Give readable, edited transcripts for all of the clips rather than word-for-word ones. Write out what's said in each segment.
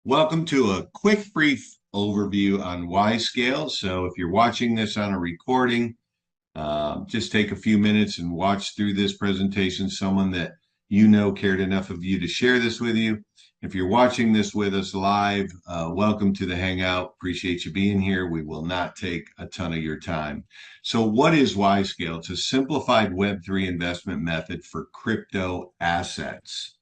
Welcome to a quick, brief overview on WYScale. So if you're watching this on a recording, just take a few minutes and watch through this presentation. Someone that you know cared enough of you to share this with you. If you're watching this with us live, welcome to the Hangout. Appreciate you being here. We will not take a ton of your time. So what is WYScale? It's a simplified Web3 investment method for crypto assets.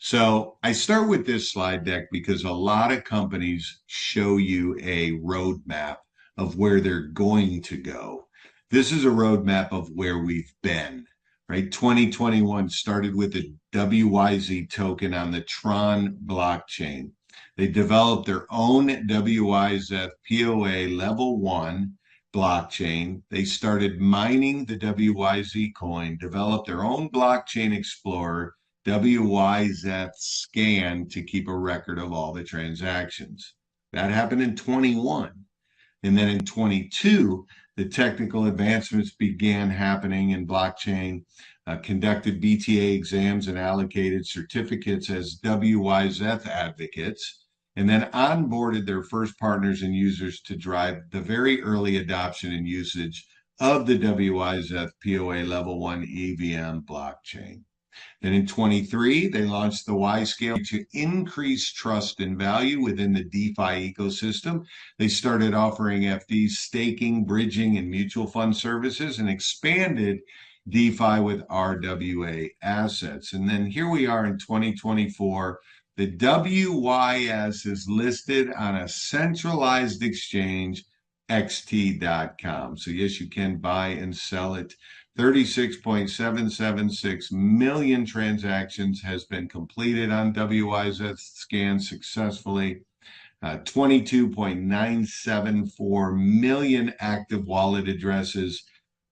So I start with this slide deck because a lot of companies show you a roadmap of where they're going to go. This is a roadmap of where we've been, right? 2021 started with a WYZ token on the Tron blockchain. They developed their own WYZ POA level 1 blockchain. They started mining the WYZ coin, developed their own blockchain explorer, WYScale scan to keep a record of all the transactions. That happened in 21. And then in 22, the technical advancements began happening in blockchain, conducted BTA exams and allocated certificates as WYZ advocates, and then onboarded their first partners and users to drive the very early adoption and usage of the WYZ POA Level 1 EVM blockchain. Then in 23, they launched the WYScale to increase trust and value within the DeFi ecosystem. They started offering FDs, staking, bridging, and mutual fund services and expanded DeFi with RWA assets. And then here we are in 2024. The WYS is listed on a centralized exchange, xt.com. So yes, you can buy and sell it. 36.776 million transactions has been completed on WYZ scan successfully. 22.974 million active wallet addresses.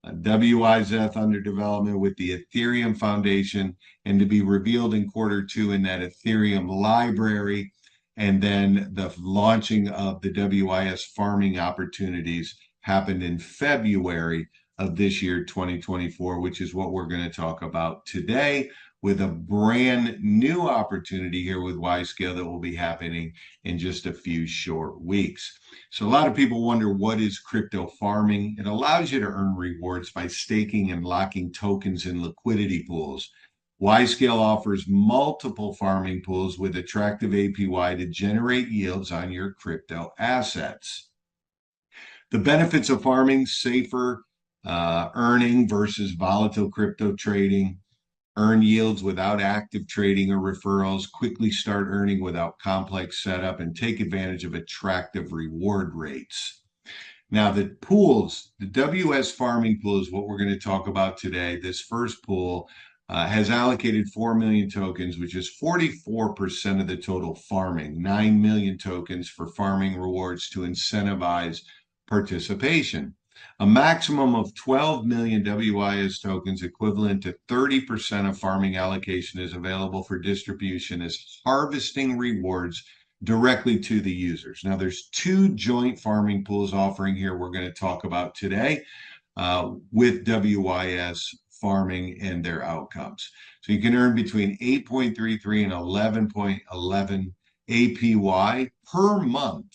WYZ under development with the Ethereum Foundation and to be revealed in Q2 in that Ethereum library. And then the launching of the WYS farming opportunities happened in February of this year, 2024, which is what we're going to talk about today with a brand new opportunity here with WYScale that will be happening in just a few short weeks. So a lot of people wonder, what is crypto farming? It allows you to earn rewards by staking and locking tokens in liquidity pools. WYScale offers multiple farming pools with attractive APY to generate yields on your crypto assets. The benefits of farming: safer earning versus volatile crypto trading, earn yields without active trading or referrals, quickly start earning without complex setup, and take advantage of attractive reward rates. Now, the pools, the WS farming pool is what we're going to talk about today. This first pool has allocated 4 million tokens, which is 44% of the total farming, 9 million tokens for farming rewards to incentivize participation. A maximum of 12 million WYS tokens, equivalent to 30% of farming allocation, is available for distribution as harvesting rewards directly to the users. Now, there's two joint farming pools offering here we're going to talk about today with WYS farming and their outcomes. So you can earn between 8.33 and 11.11 APY per month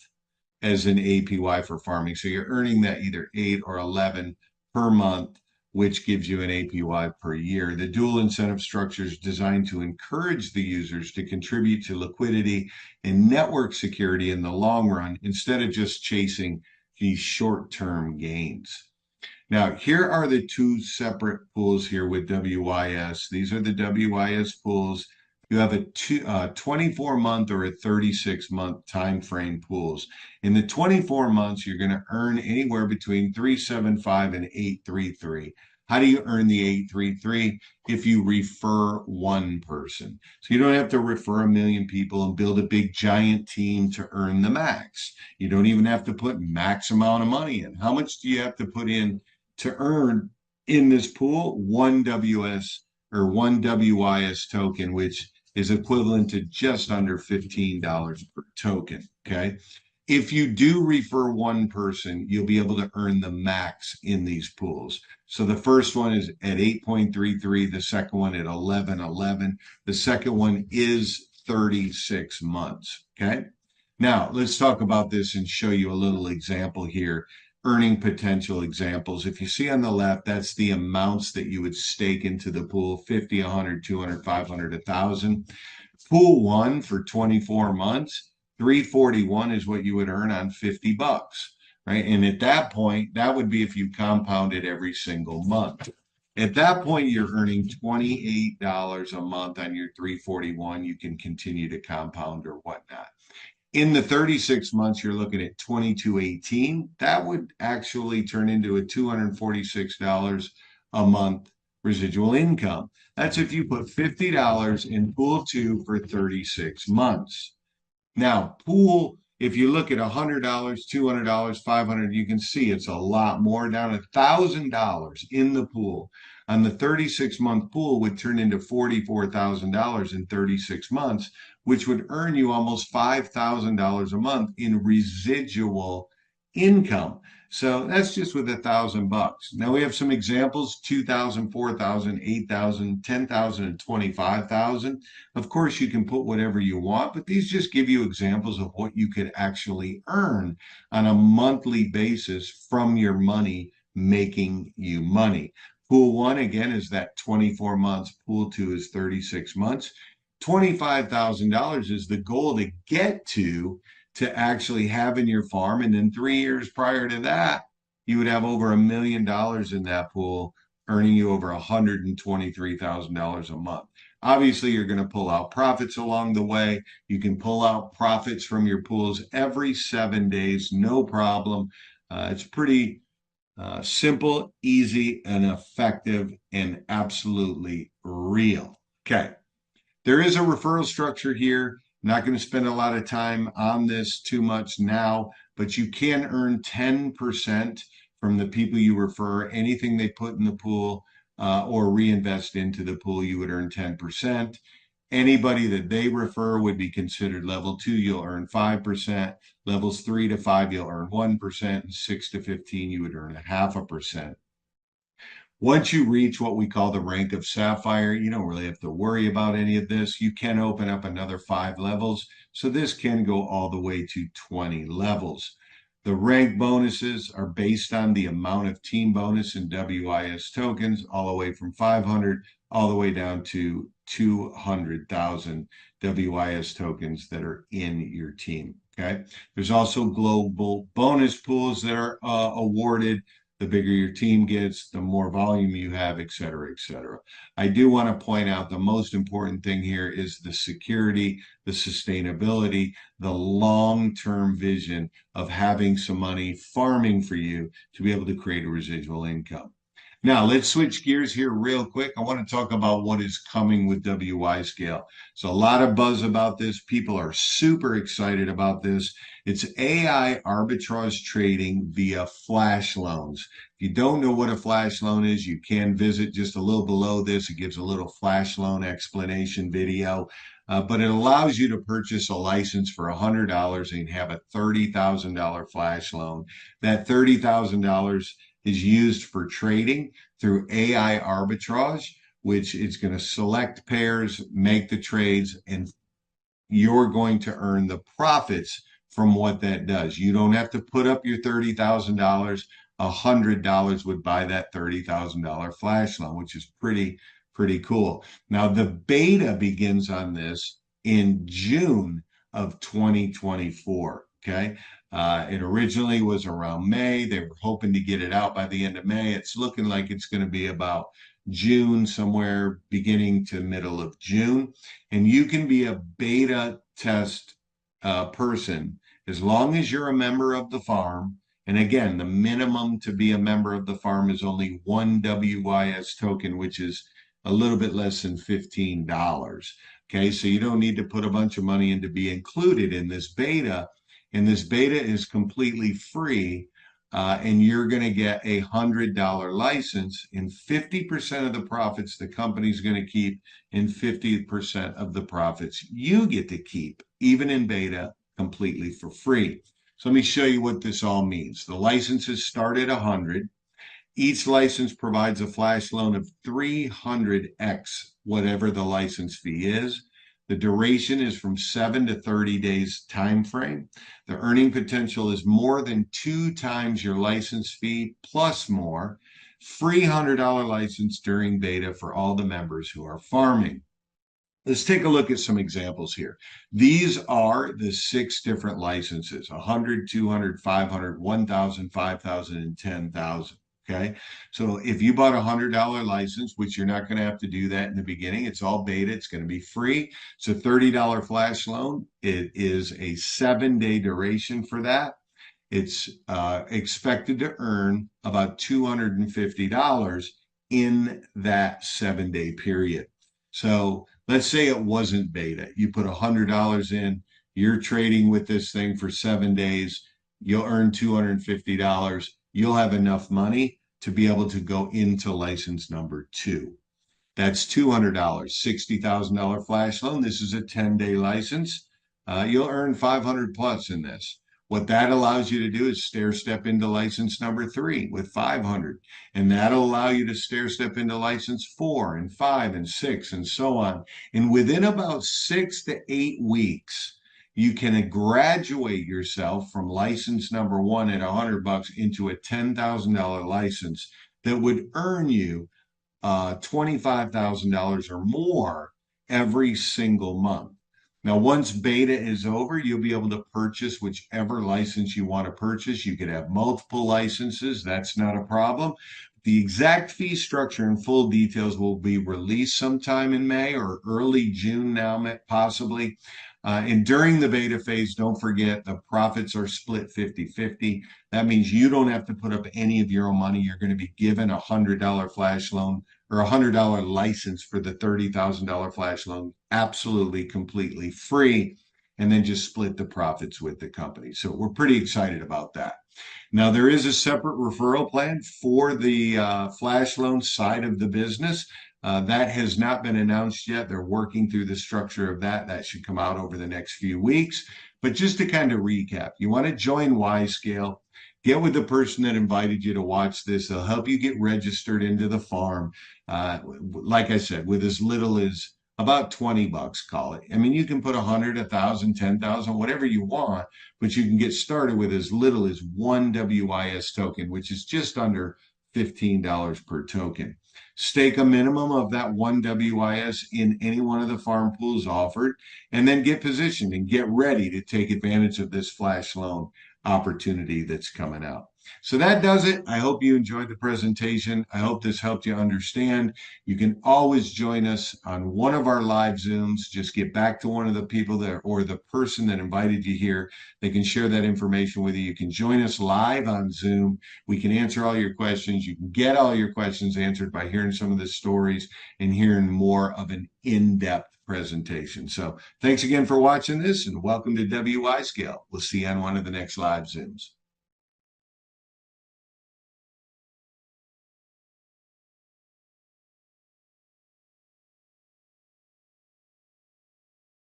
as an APY for farming. So you're earning that either 8 or 11 per month, which gives you an APY per year. The dual incentive structure is designed to encourage the users to contribute to liquidity and network security in the long run, instead of just chasing these short-term gains. Now, here are the two separate pools here with WYS. These are the WYS pools. You have a 24-month or a 36-month time frame pools. In the 24 months, you're going to earn anywhere between 375 and 833. How do you earn the 833? If you refer one person. So you don't have to refer a million people and build a big giant team to earn the max. You don't even have to put max amount of money in. How much do you have to put in to earn in this pool? One WS or one WYS token, which is equivalent to just under $15 per token, okay? If you do refer one person, you'll be able to earn the max in these pools. So the first one is at 8.33, the second one at 11.11. The second one is 36 months. Okay. Now, let's talk about this and show you a little example here. Earning potential examples. If you see on the left, that's the amounts that you would stake into the pool: 50, 100, 200, 500, 1,000. Pool one for 24 months, 341 is what you would earn on 50 bucks, right? And at that point, that would be if you compounded every single month. At that point, you're earning $28 a month on your 341. You can continue to compound or whatnot. In the 36 months, you're looking at 2218. That would actually turn into a $246 a month residual income. That's if you put $50 in pool two for 36 months. Now, pool, if you look at $100, $200, $500, you can see it's a lot more. Down $1,000 in the pool on the 36-month pool would turn into $44,000 in 36 months, which would earn you almost $5,000 a month in residual income. So that's just with $1,000. Now we have some examples: 2,000, 4,000, 8,000, 10,000, and 25,000. Of course, you can put whatever you want, but these just give you examples of what you could actually earn on a monthly basis from your money making you money. Pool one, again, is that 24 months. Pool two is 36 months. $25,000 is the goal to get to actually have in your farm. And then 3 years prior to that, you would have over $1 million in that pool, earning you over $123,000 a month. Obviously, you're going to pull out profits along the way. You can pull out profits from your pools every 7 days, no problem. It's pretty simple, easy, and effective, and absolutely real. Okay. There is a referral structure here. I'm not going to spend a lot of time on this too much now, but you can earn 10% from the people you refer. Anything they put in the pool or reinvest into the pool, you would earn 10%. Anybody that they refer would be considered level 2. You'll earn 5%. Levels 3 to 5, you'll earn 1%. And 6 to 15, you would earn 0.5%. Once you reach what we call the rank of Sapphire, you don't really have to worry about any of this. You can open up another 5 levels. So this can go all the way to 20 levels. The rank bonuses are based on the amount of team bonus in WYS tokens, all the way from 500 all the way down to 200,000 WYS tokens that are in your team. Okay. There's also global bonus pools that are awarded. The bigger your team gets, the more volume you have, et cetera, et cetera. I do want to point out the most important thing here is the security, the sustainability, the long-term vision of having some money farming for you to be able to create a residual income. Now, let's switch gears here real quick. I want to talk about what is coming with WYScale. So a lot of buzz about this. People are super excited about this. It's AI arbitrage trading via flash loans. If you don't know what a flash loan is, you can visit just a little below this. It gives a little flash loan explanation video. But it allows you to purchase a license for $100 and have a $30,000 flash loan. That $30,000 is used for trading through AI arbitrage, which is going to select pairs, make the trades, and you're going to earn the profits from what that does. You don't have to put up your $30,000. $100 would buy that $30,000 flash loan, which is pretty cool. Now, the beta begins on this in June of 2024. Okay. It originally was around May. They were hoping to get it out by the end of May. It's looking like it's going to be about June, somewhere beginning to middle of June. And you can be a beta test person as long as you're a member of the farm. And again, the minimum to be a member of the farm is only 1 WYS token, which is a little bit less than $15. Okay, so you don't need to put a bunch of money in to be included in this beta. And this beta is completely free. And you're going to get a $100 license, and 50% of the profits the company's going to keep, and 50% of the profits you get to keep, even in beta, completely for free. So let me show you what this all means. The licenses start at 100. Each license provides a flash loan of 300x whatever the license fee is. The duration is from 7 to 30 days time frame. The earning potential is more than 2 times your license fee plus more. Free $100 license during beta for all the members who are farming. Let's take a look at some examples here. These are the 6 different licenses: 100, 200, 500, 1,000, 5,000, and 10,000. Okay. So if you bought a $100 license, which you're not going to have to do that in the beginning, it's all beta, it's going to be free. It's a $30 flash loan. It is a 7-day duration for that. It's expected to earn about $250 in that 7-day period. So let's say it wasn't beta. You put $100 in, you're trading with this thing for 7 days, you'll earn $250. You'll have enough money to be able to go into license number 2. That's $200, $60,000 flash loan. This is a 10-day license. You'll earn 500 plus in this. What that allows you to do is stair step into license number 3 with 500. And that'll allow you to stair step into license 4 and 5 and 6 and so on. And within about 6 to 8 weeks, you can graduate yourself from license number 1 at $100 into a $10,000 license that would earn you $25,000 or more every single month. Now, once beta is over, you'll be able to purchase whichever license you want to purchase. You could have multiple licenses. That's not a problem. The exact fee structure and full details will be released sometime in May or early June now, possibly. And during the beta phase, don't forget the profits are split 50-50. That means you don't have to put up any of your own money. You're going to be given a $100 flash loan or a $100 license for the $30,000 flash loan, absolutely completely free, and then just split the profits with the company. So we're pretty excited about that. Now, there is a separate referral plan for the flash loan side of the business. That has not been announced yet. They're working through the structure of that. That should come out over the next few weeks. But just to kind of recap, you want to join WYScale. Get with the person that invited you to watch this. They'll help you get registered into the farm. Like I said, with as little as about $20, call it. I mean, you can put 100, 1,000, 10,000, whatever you want, but you can get started with as little as 1 WYS token, which is just under $15 per token. Stake a minimum of that 1 WYS in any one of the farm pools offered, and then get positioned and get ready to take advantage of this flash loan opportunity that's coming out. So that does it. I hope you enjoyed the presentation. I hope this helped you understand. You can always join us on one of our live Zooms. Just get back to one of the people that, or the person that invited you here. They can share that information with you. You can join us live on Zoom. We can answer all your questions. You can get all your questions answered by hearing some of the stories and hearing more of an in-depth presentation. So thanks again for watching this, and welcome to WYScale. We'll see you on one of the next live Zooms.